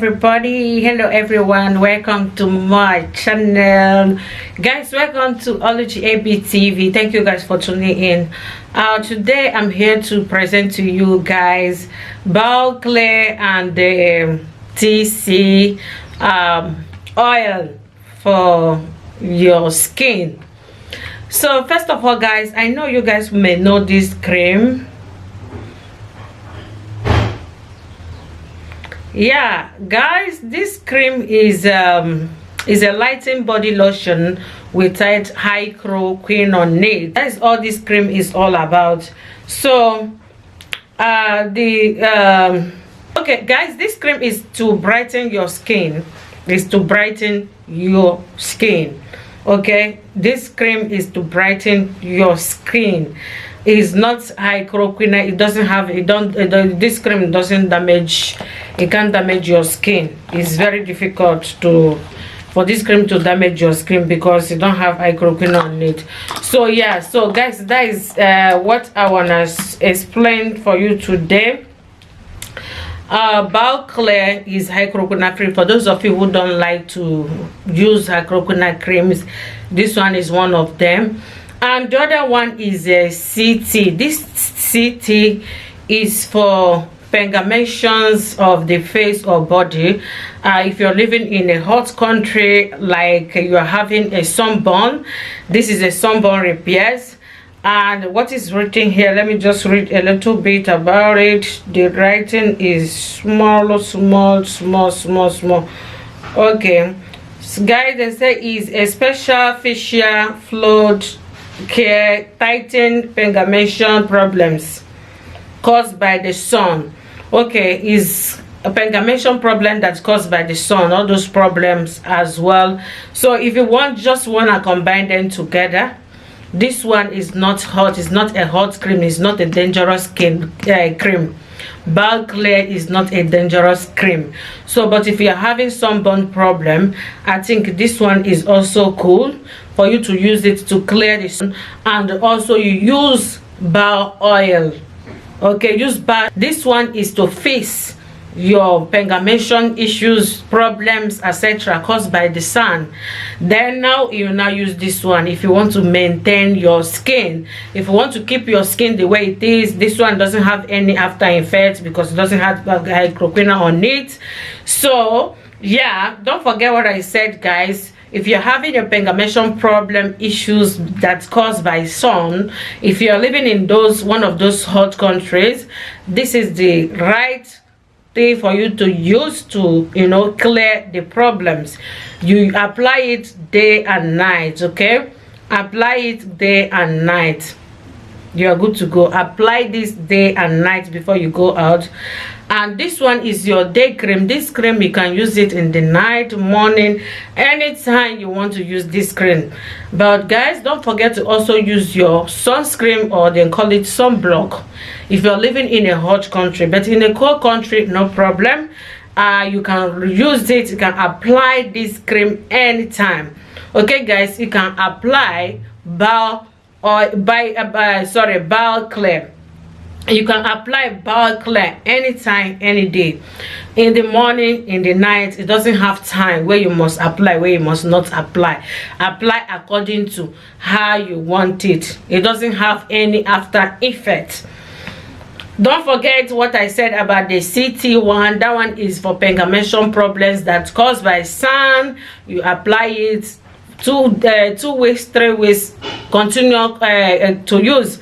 everybody. Hello everyone, welcome to my channel, guys. Welcome to Ology AB TV. Thank you guys for tuning in. Today I'm here to present to you guys Ball Clear and the TC oil for your skin. So first of all, guys, I know you guys may know this cream. Yeah, guys, this cream is a lightening body lotion without hydroquinone. That's all this cream is all about. So okay guys, this cream is to brighten your skin. Okay, this cream is to brighten your skin. It's not hydroquinone. It doesn't have this cream doesn't damage, it can't damage your skin. It's very difficult for this cream to damage your skin because you don't have hydroquinone on it. So yeah, so guys, that is what I wanna explain for you today. Ball Clear is hydroquinone free. For those of you who don't like to use hydroquinone creams, this one is one of them. And the other one is a CT. This CT is for pigmentations of the face or body. If you're living in a hot country, like you're having a sunburn, this is a sunburn repairs. And what is written here, let me just read a little bit about it. The writing is small. Okay, so guys, they say is a special facial fluid care tighten pigmentation problems caused by the sun. Okay, is a pigmentation problem that's caused by the sun, all those problems as well. So if you just want to combine them together, this one is not hot, it's not a hot cream, it's not a dangerous cream. Ball Clear is not a dangerous cream. So but if you're having sunburn problem, I think this one is also cool for you to use it to clear the sun. And also you use ball oil. Okay, use ball. This one is to fix your pigmentation issues, problems, etc. caused by the sun. Then now you now use this one if you want to maintain your skin, if you want to keep your skin the way it is. This one doesn't have any after effects because it doesn't have hydroquinone on it. So yeah, don't forget what I said, guys. If you're having a pigmentation problem issues that's caused by sun, if you're living in one of those hot countries, this is the right thing for you to use to clear the problems. You apply it day and night. Okay, apply it day and night, you are good to go. Apply this day and night before you go out. And this one is your day cream. This cream you can use it in the night, morning, anytime you want to use this cream. But guys, don't forget to also use your sunscreen, or they call it sunblock, if you're living in a hot country. But in a cold country, no problem, you can use it. You can apply this cream anytime. Okay guys, you can apply Ball Clear. You can apply Ball Clear anytime, any day, in the morning, in the night. It doesn't have time where you must apply, where you must not apply. Apply according to how you want it. It doesn't have any after effect. Don't forget what I said about the CT one. That one is for pigmentation problems that's caused by sun. You apply it 2 weeks, 3 weeks, continue to use.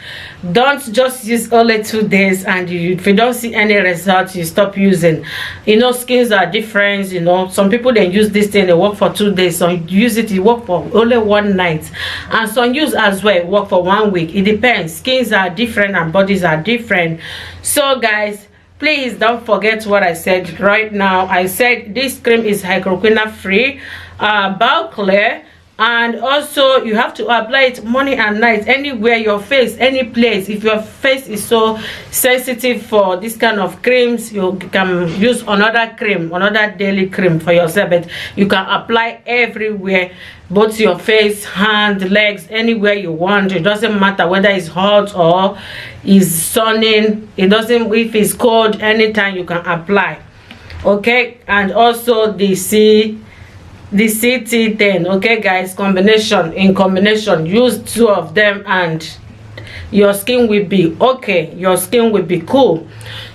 Don't just use only 2 days and if you don't see any results, you stop using. Skins are different. Some people, they use this thing, they work for 2 days. Some use it, you work for only 1 night, and some use as well, work for 1 week. It depends. Skins are different and bodies are different. So guys, please don't forget what I said right now. I said this cream is hydroquinone free, Ball Clear. And also you have to apply it morning and night, anywhere, your face, any place. If your face is so sensitive for this kind of creams, you can use another cream, another daily cream for yourself. But you can apply everywhere, both your face, hand, legs, anywhere you want. It doesn't matter whether it's hot or is sunning. It doesn't, if it's cold, anytime you can apply. okay, and also the CT10. Okay guys, in combination, use two of them and your skin will be okay, your skin will be cool.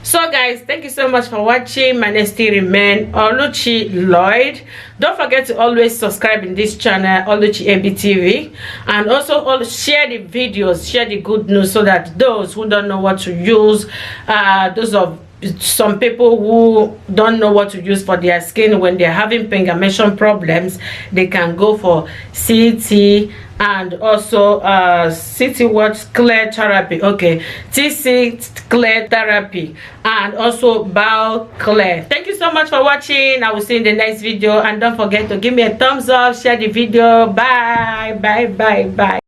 So guys, thank you so much for watching. My name still remain Oluchi Lloyd. Don't forget to always subscribe in this channel, Oluchi ABTV, and also share the videos, share the good news, so that those who don't know what to use, some people who don't know what to use for their skin when they're having pigmentation problems, they can go for CT and also CT what clear therapy, okay, TC clear therapy, and also Bow Clear. Thank you so much for watching. I will see you in the next video, and don't forget to give me a thumbs up, share the video. Bye bye bye bye.